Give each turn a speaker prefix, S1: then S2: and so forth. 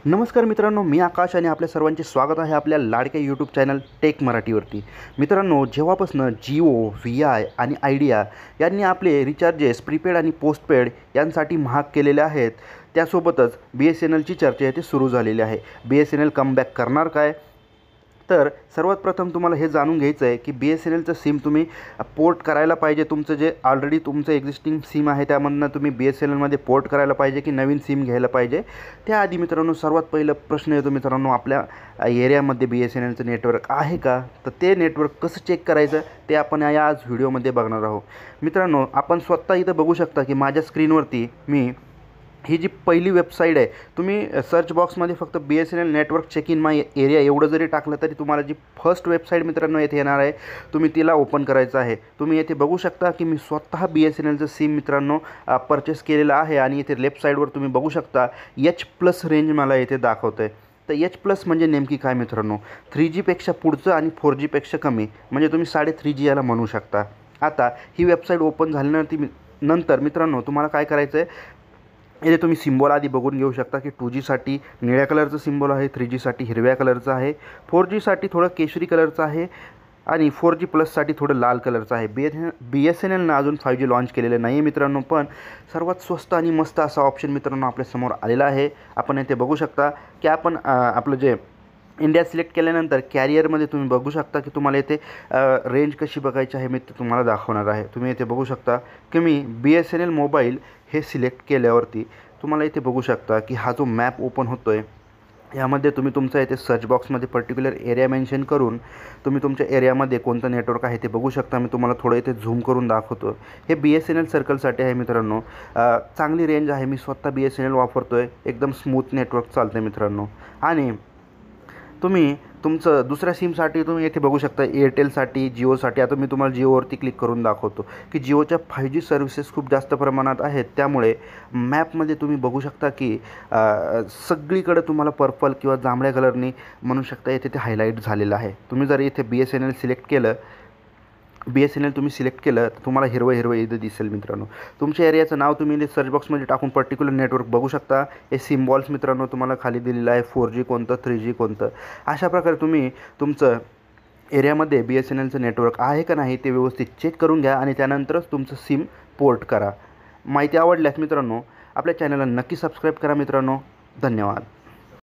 S1: नमस्कार मित्रांनो, मी आकाश आणि आपल्या सर्वांचे स्वागत आहे आपल्या लाडक्या यूट्यूब चॅनल टेक मराठीवरती। मित्रांनो, जेव्हापासून जिओ, VI आणि आयडिया यांनी आपले रिचार्जेस प्रीपेड आणि पोस्टपेड यांसाठी महाग केलेले आहेत, त्यासोबतच BSNLची चर्चा येथे सुरू झालेली आहे। BSNL कमबॅक करणार काय? तर सर्वात प्रथम तुम्हाला हे जाणून घ्यायचं आहे की BSNLचं सिम तुम्ही पोर्ट करायला पाहिजे। तुमचं जे ऑलरेडी तुमचं एक्झिस्टिंग सिम आहे त्यामधनं तुम्ही BSNLमध्ये पोर्ट करायला पाहिजे की नवीन सिम घ्यायला पाहिजे। त्याआधी मित्रांनो, सर्वात पहिलं प्रश्न येतो मित्रांनो, आपल्या एरियामध्ये BSNLचं नेटवर्क आहे का? तर ते नेटवर्क कसं चेक करायचं ते आपण आज व्हिडिओमध्ये बघणार आहोत। मित्रांनो, आपण स्वतः इथं बघू शकता की माझ्या स्क्रीनवरती मी ही जी पहिली वेबसाईट आहे, तुम्ही सर्च बॉक्समध्ये फक्त BSNL network check in my area एवढं जरी टाकलं तरी तुम्हाला जी फर्स्ट वेबसाईट मित्रांनो येथे येणार आहे, तुम्ही तिला ओपन करायचं आहे। तुम्ही येथे बघू शकता की मी स्वतः BSNLचं सिम मित्रांनो परचेस केलेलं आहे आणि इथे लेफ्ट साईडवर तुम्ही बघू शकता H+ रेंज मला येथे दाखवतं आहे। तर H+ म्हणजे नेमकी काय मित्रांनो? 3Gपेक्षा पुढचं आणि 4Gपेक्षा कमी, म्हणजे तुम्ही 3.5G याला म्हणू शकता। आता ही वेबसाईट ओपन झाल्यानंतर मित्रांनो तुम्हाला काय करायचं आहे, इथे तुम्ही सिम्बॉल आधी बघून घेऊ शकता की 2Gसाठी निळ्या कलरचं सिम्बॉल आहे, 3Gसाठी हिरव्या कलरचं आहे, 4Gसाठी थोडं केशरी कलरचं आहे आणि 4G+साठी थोडं लाल कलरचं आहे। BSNLनं अजून 5G लॉन्च केलेलं नाही आहे मित्रांनो, पण सर्वात स्वस्त आणि मस्त असा ऑप्शन मित्रांनो आपल्यासमोर आलेला आहे। आपण इथे बघू शकता की आपण आपलं जे इंडिया सिलेक्ट केल्यानंतर कॅरियरमध्ये तुम्ही बघू शकता की तुम्हाला इथे रेंज कशी बघायची आहे मी तुम्हाला दाखवणार आहे। तुम्ही इथे बघू शकता की मी BSNL मोबाईल हे सिलेक्ट केल्यावरती तुम्हाला इथे बघू शकता की हा जो मॅप ओपन होतो आहे, यामध्ये तुम्ही तुमचा इथे सर्च बॉक्समध्ये पर्टिक्युलर एरिया मेन्शन करून तुम्ही तुमच्या एरियामध्ये कोणतं नेटवर्क आहे ते बघू शकता। मी तुम्हाला थोडं इथे झूम करून दाखवतो। हे BSNL सर्कलसाठी आहे मित्रांनो, चांगली रेंज आहे। मी स्वतः BSNL वापरतो आहे, एकदम स्मूथ नेटवर्क चालतं आहे मित्रांनो। आणि तुम्ही तुमचं दुसऱ्या सिमसाठी तुम्ही येथे बघू शकता एअरटेलसाठी, जिओसाठी। आता मी तुम्हाला जिओवरती क्लिक करून दाखवतो की जिओच्या 5G सर्व्हिसेस खूप जास्त प्रमाणात आहेत, त्यामुळे मॅपमध्ये तुम्ही बघू शकता की सगळीकडे तुम्हाला पर्पल किंवा जांभळ्या कलरनी म्हणू शकता येथे ते हायलाईट झालेलं आहे। तुम्ही जर इथे BSNL सिलेक्ट केलं, BSNL तुम्ही सिलेक्ट केलं तर तुम्हाला हिरवं इथं दिसेल मित्रांनो। तुमच्या एरियाचं नाव तुम्ही इथे सर्च बॉक्समध्ये टाकून पर्टिक्युलर नेटवर्क बघू शकता। हे सिम्बॉल्स मित्रांनो तुम्हाला खाली दिलेलं आहे, 4G कोणतं, 3G कोणतं। अशा प्रकारे तुम्ही तुमचं एरियामध्ये BSNLचं नेटवर्क आहे का नाही ते व्यवस्थित चेक करून घ्या आणि त्यानंतरच तुमचं सिम पोर्ट करा। माहिती आवडल्यास मित्रांनो आपल्या चॅनलला नक्की सबस्क्राईब करा मित्रांनो। धन्यवाद।